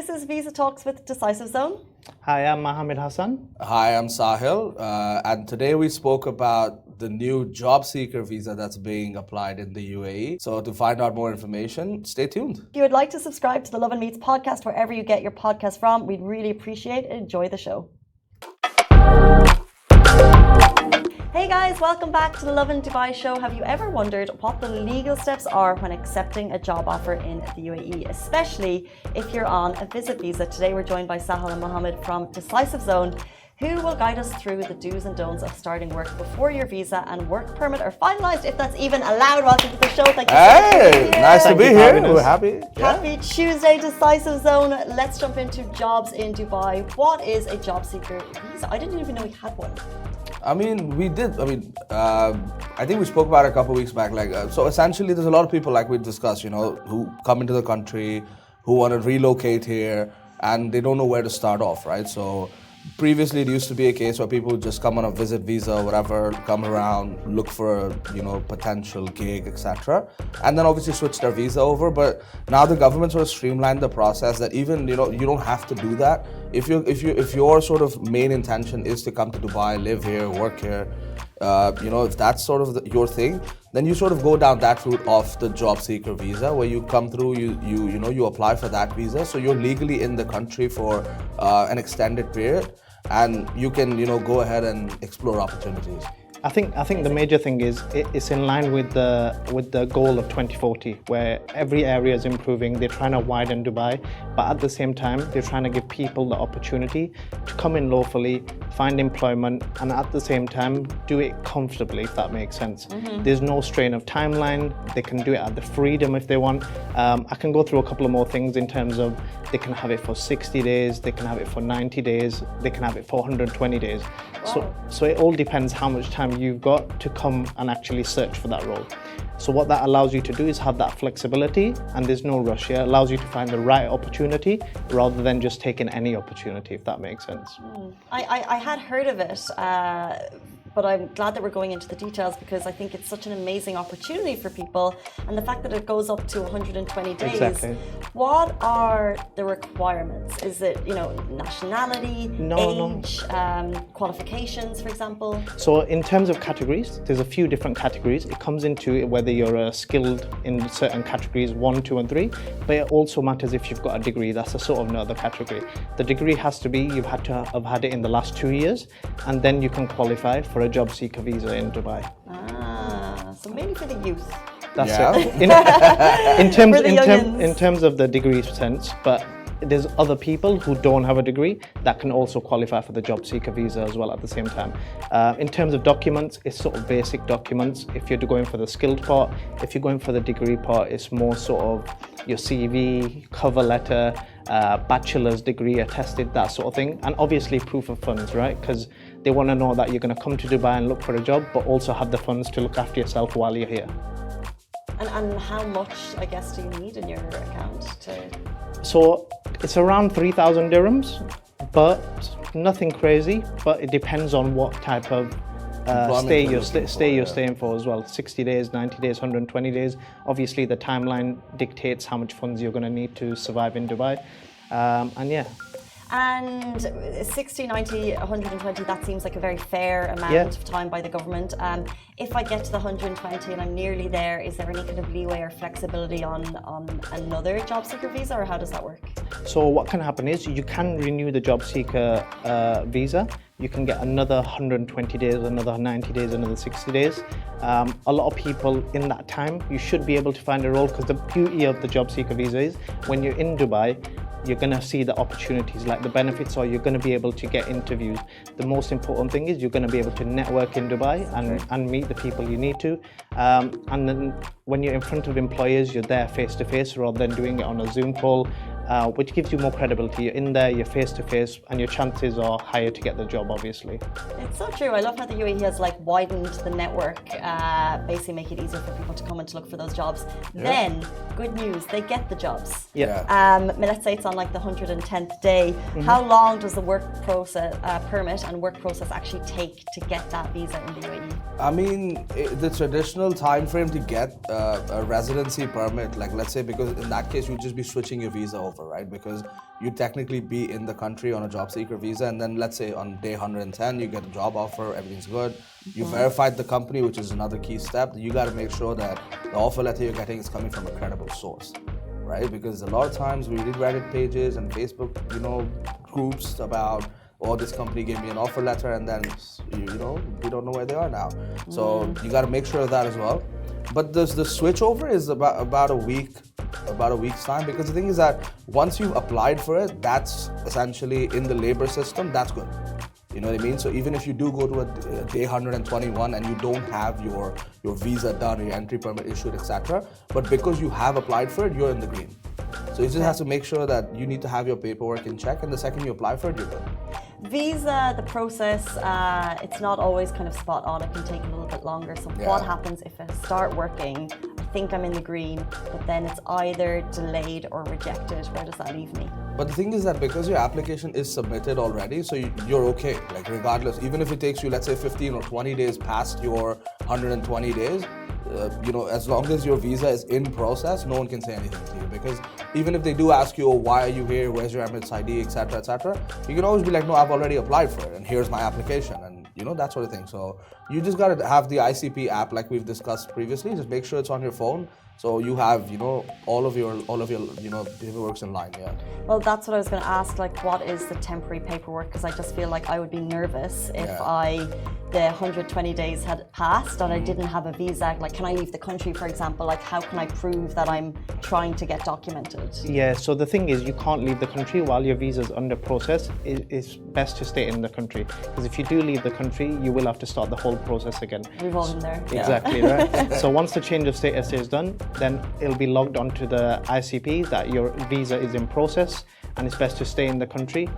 this is Visa Talks with Decisive Zone. Hi, I'm Mohammed Hassan. Hi, I'm Sahil, and today we spoke about the new job seeker visa that's being applied in the UAE. So to find out more information, stay tuned. If you would like to subscribe to the Lovin Meets podcast wherever you get your podcast from, we'd really appreciate it. Enjoy the show. Hey guys, welcome back to the Lovin Dubai show. Have you ever wondered what the legal steps are when accepting a job offer in the UAE, especially if you're on a visit visa? Today we're joined by Sahil and Mohammed from Decisive Zone, who will guide us through the do's and don'ts of starting work before your visa and work permit are finalized, if that's even allowed. Welcome to the show. Thank you so much for being here. Nice to be here. We're happy. Happy Tuesday, Decisive Zone. Let's jump into jobs in Dubai. What is a job seeker visa? I didn't even know we had one. I mean, we did. I think we spoke about it a couple of weeks back. So essentially, there's a lot of people, like we discussed, who come into the country, who want to relocate here, and they don't know where to start off, right? So previously, it used to be a case where people would just come on a visit visa or whatever, come around, look for a potential gig, etc., and then obviously switch their visa over. But now the government sort of streamlined the process that even you don't have to do that. If your sort of main intention is to come to Dubai, live here, work here, if that's sort of your thing, then you sort of go down that route of the job seeker visa, where you come through, you apply for that visa, so you're legally in the country for an extended period, and you can go ahead and explore opportunities. I think the major thing is it's in line with the goal of 2040, where every area is improving. They're trying to widen Dubai, but at the same time, they're trying to give people the opportunity to come in lawfully, find employment, and at the same time, do it comfortably, if that makes sense. Mm-hmm. There's no strain of timeline. They can do it at the freedom if they want. I can go through a couple of more things in terms of they can have it for 60 days, they can have it for 90 days, they can have it for 120 days. Wow. So it all depends how much time you've got to come and actually search for that role. So what that allows you to do is have that flexibility, and there's no rush here. It allows you to find the right opportunity rather than just taking any opportunity, if that makes sense. I had heard of it, but I'm glad that we're going into the details, because I think it's such an amazing opportunity for people, and the fact that it goes up to 120 days. Exactly. What are the requirements? Is it nationality, age, qualifications, for example? So in terms of categories, there's a few different categories. It comes into whether you're skilled in certain categories 1, 2 and 3, but it also matters if you've got a degree. That's a sort of another category. The degree has to be, you've had to have had it in the last 2 years, and then you can qualify for a job seeker visa in Dubai. So mainly for the youth. That's it. In terms of the degree sense, but there's other people who don't have a degree that can also qualify for the job seeker visa as well at the same time. In terms of documents, it's sort of basic documents. If you're going for the skilled part, if you're going for the degree part, it's more sort of your CV, cover letter, bachelor's degree attested, that sort of thing. And obviously proof of funds, right? Because they want to know that you're going to come to Dubai and look for a job, but also have the funds to look after yourself while you're here. And how much, I guess, do you need in your account to... So it's around 3,000 dirhams, but nothing crazy. But it depends on what type of stay you're staying for as well. 60 days, 90 days, 120 days. Obviously, the timeline dictates how much funds you're going to need to survive in Dubai. And 60, 90, 120, that seems like a very fair amount of time by the government. If I get to the 120 and I'm nearly there, is there any kind of leeway or flexibility on another job seeker visa, or how does that work? So what can happen is you can renew the job seeker visa. You can get another 120 days, another 90 days, another 60 days. A lot of people in that time, you should be able to find a role, because the beauty of the job seeker visa is when you're in Dubai, you're going to see the opportunities, like the benefits, or you're going to be able to get interviews. The most important thing is you're going to be able to network in Dubai and meet the people you need to. And then when you're in front of employers, you're there face to face rather than doing it on a Zoom call. which gives you more credibility. You're in there, you're face to face, and your chances are higher to get the job, obviously. It's so true. I love how the UAE has widened the network, basically make it easier for people to come and to look for those jobs. Yeah. Then, good news, they get the jobs. Yeah. Let's say it's on the 110th day. Mm-hmm. How long does the work process, permit and work process actually take to get that visa in the UAE? I mean, the traditional time frame to get a residency permit, let's say, because in that case you'll just be switching your visa over, offer, right? Because you technically be in the country on a job seeker visa, and then let's say on day 110 you get a job offer, everything's good. You verified the company, which is another key step. You got to make sure that the offer letter you're getting is coming from a credible source, right? Because a lot of times we read Reddit pages and Facebook, groups about, oh, this company gave me an offer letter, and then we don't know where they are now. So you got to make sure of that as well. But the switchover is about a week's time, because the thing is that once you've applied for it, that's essentially in the labor system, that's good. You know what I mean? So even if you do go to a day 121 and you don't have your visa done, or your entry permit issued, etc., but because you have applied for it, you're in the green. So you just have to make sure that you need to have your paperwork in check, and the second you apply for it, you're good. Visa, the process, it's not always kind of spot on. It can take a little bit longer. So what happens if I start working, I think I'm in the green, but then it's either delayed or rejected? Where does that leave me? But the thing is that because your application is submitted already, so you're okay. Like regardless, even if it takes you, let's say 15 or 20 days past your 120 days, as long as your visa is in process, no one can say anything to you. Because even if they do ask you, oh, why are you here, where's your Emirates ID, etc., you can always be like, no, I've already applied for it, and here's my application, and that sort of thing. So you just got to have the ICP app, like we've discussed previously. Just make sure it's on your phone, so you have all of your paperwork's in line. Yeah. Well, that's what I was going to ask. Like, what is the temporary paperwork? Because I just feel like I would be nervous if the 120 days had passed and I didn't have a visa. Like, can I leave the country, for example? Like, how can I prove that I'm trying to get documented? Yeah, so the thing is, you can't leave the country while your visa is under process. It's best to stay in the country, because if you do leave the country, you will have to start the whole process again. We've all been there. Exactly, right? So once the change of status is done, then it'll be logged onto the ICP that your visa is in process, and it's best to stay in the country,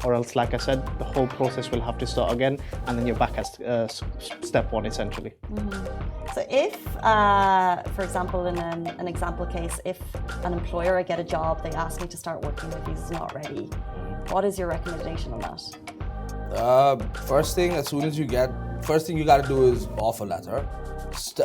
or else, like I said, the whole process will have to start again, and then you're back at step one, essentially. So if, for example, in an example case, if an employer, I get a job, they ask me to start working, my visa's not ready, what is your recommendation on that? First thing you got to do is offer letter.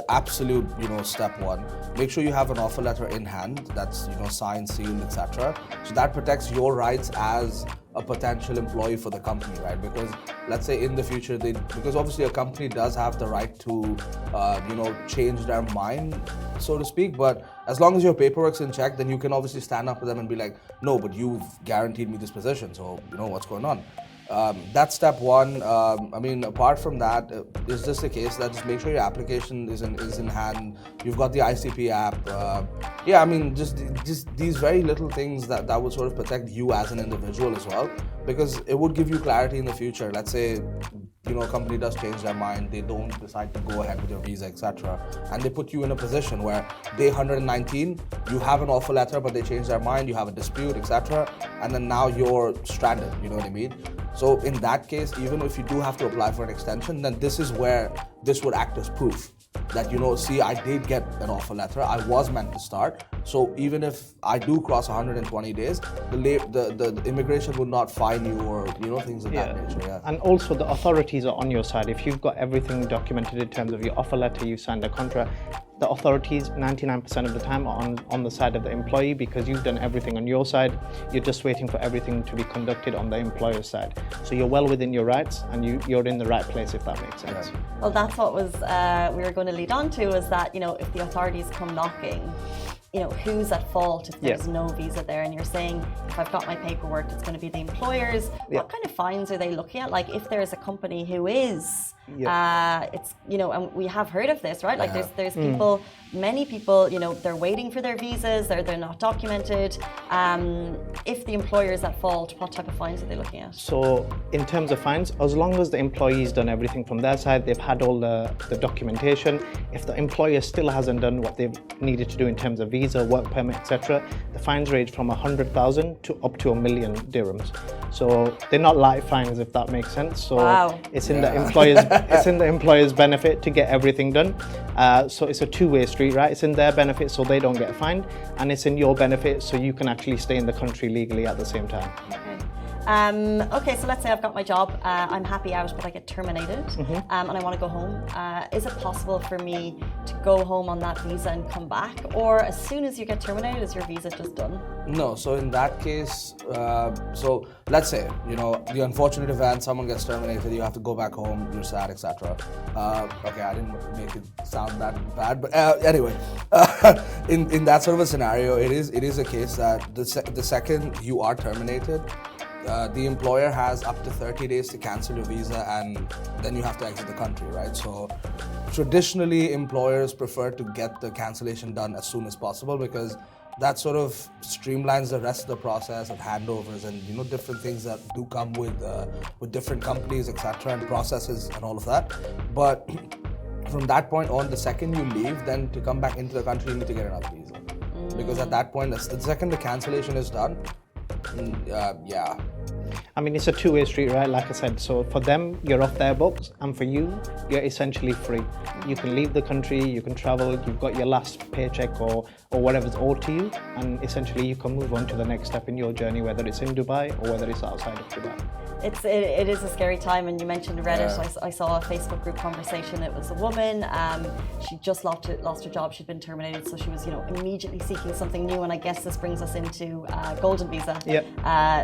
Absolute, step one. Make sure you have an offer letter in hand that's, signed, sealed, etc. So that protects your rights as a potential employee for the company, right? Because let's say in the future, because obviously a company does have the right to, change their mind, so to speak. But as long as your paperwork's in check, then you can obviously stand up to them and be like, no, but you've guaranteed me this position, so what's going on. That's step one. Apart from that, it's just a case that just make sure your application is in hand. You've got the ICP app. Just these very little things that would sort of protect you as an individual as well, because it would give you clarity in the future. Let's say a company does change their mind, they don't decide to go ahead with your visa, etc., and they put you in a position where day 119 you have an offer letter, but they change their mind, you have a dispute, etc., and then now you're stranded. You know what I mean? So in that case, even if you do have to apply for an extension, then this is where this would act as proof that, see, I did get an offer letter, I was meant to start. So even if I do cross 120 days, the immigration would not fine you, or things of that nature. Yeah. And also the authorities are on your side. If you've got everything documented in terms of your offer letter, you signed a contract, the authorities 99% of the time are on the side of the employee, because you've done everything on your side. You're just waiting for everything to be conducted on the employer's side. So you're well within your rights, and you're in the right place, if that makes sense. Yeah. Well, that's what we were going to lead on to, is that if the authorities come knocking, who's at fault if there's no visa there? And you're saying, if I've got my paperwork, it's going to be the employers. What kind of fines are they looking at? Like, if there's a company who is, and we have heard of this, right? Like, there's people, many people, they're waiting for their visas, they're not documented. If the employer is at fault, what type of fines are they looking at? So in terms of fines, as long as the employee's done everything from their side, they've had all the documentation. If the employer still hasn't done what they've needed to do in terms of visa, work permit, etc., the fines range from 100,000 to up to 1 million dirhams. So they're not light fines, if that makes sense. So it's in the employer's benefit to get everything done. So it's a two-way street, right? It's in their benefit so they don't get fined, and it's in your benefit so you can actually stay in the country legally at the same time. Okay. Okay, so let's say I've got my job, I'm happy out, but I get terminated, and I want to go home. Is it possible for me to go home on that visa and come back? Or as soon as you get terminated, is your visa just done? No, so in that case, so let's say, the unfortunate event, someone gets terminated, you have to go back home, you're sad, etc. Okay, I didn't make it sound that bad, but anyway, in that sort of a scenario, it is a case that the second you are terminated, the employer has up to 30 days to cancel your visa, and then you have to exit the country, right? So traditionally, employers prefer to get the cancellation done as soon as possible, because that sort of streamlines the rest of the process of handovers and different things that do come with different companies, etc., and processes and all of that. But from that point on, the second you leave, then to come back into the country, you need to get another visa, because at that point, the second the cancellation is done, yeah. I mean, it's a two-way street, right? Like I said, so for them, you're off their books, and for you, you're essentially free. You can leave the country, you can travel, you've got your last paycheck or whatever's owed to you, and essentially you can move on to the next step in your journey, whether it's in Dubai or whether it's outside of Dubai. It is a scary time, and you mentioned Reddit. Yeah. I saw a Facebook group conversation. It was a woman. She just lost her job. She'd been terminated, so she was immediately seeking something new. And I guess this brings us into golden visa. Yep.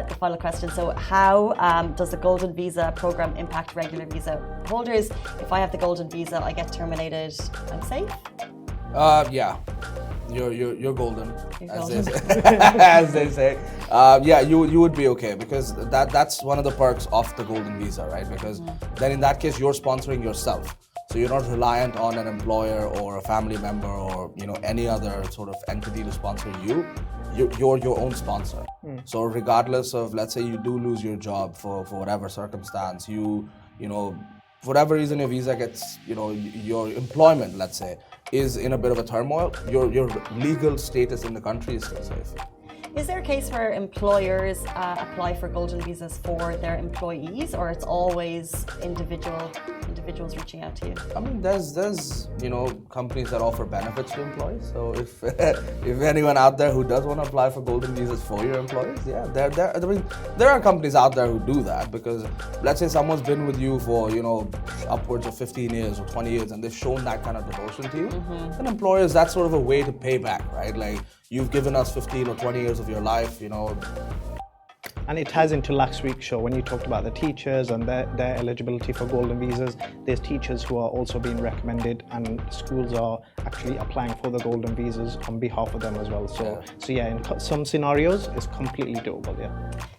The final question. So how does the golden visa program impact regular visa holders? If I have the golden visa, I get terminated, I'm safe? Yeah. You're golden, golden. As they say. Yeah, you would be okay, because that's one of the perks of the golden visa, right? Because then in that case, you're sponsoring yourself. So you're not reliant on an employer or a family member or any other sort of entity to sponsor you. You're your own sponsor. So regardless of, let's say you do lose your job for whatever circumstance, for whatever reason your visa gets, your employment, let's say, is in a bit of a turmoil, your legal status in the country is still safe. Is there a case where employers apply for golden visas for their employees, or it's always individuals reaching out to you? I mean, there's companies that offer benefits to employees. So if anyone out there who does want to apply for golden visas for your employees, yeah, there are companies out there who do that, because let's say someone's been with you for upwards of 15 years or 20 years, and they've shown that kind of devotion to you. And employers, that's sort of a way to pay back, right? Like, you've given us 15 or 20 years of your life, And it ties into last week's show when you talked about the teachers and their eligibility for golden visas. There's teachers who are also being recommended, and schools are actually applying for the golden visas on behalf of them as well. So yeah, in some scenarios, it's completely doable, yeah.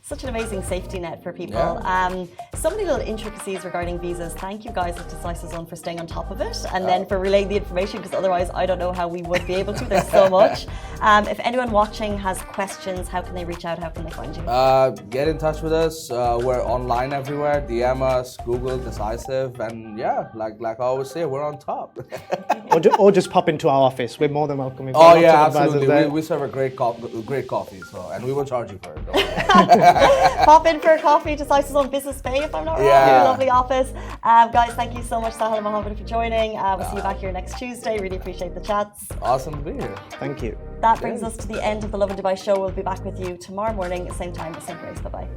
Such an amazing safety net for people. Yeah. So many little intricacies regarding visas. Thank you guys at Decisive for staying on top of it, and then for relaying the information, because otherwise I don't know how we would be able to. There's so much. If anyone watching has questions, how can they reach out? How can they find you? Get in touch with us. We're online everywhere. DM us, Google Decisive, and yeah, like I always say, we're on top. or just pop into our office. We're more than welcome. If oh yeah, absolutely. We serve a great coffee, so, and we will charge you for it. Pop in for a coffee. Decisive on Business Bay, if I'm not wrong. Yeah. Lovely office. Guys, thank you so much, Sahil and Mohammed, for joining. We'll see you back here next Tuesday. Really appreciate the chats. Awesome to be here. Thank you. That brings us to the end of the Lovin Dubai show. We'll be back with you tomorrow morning, same time, same place. Bye-bye.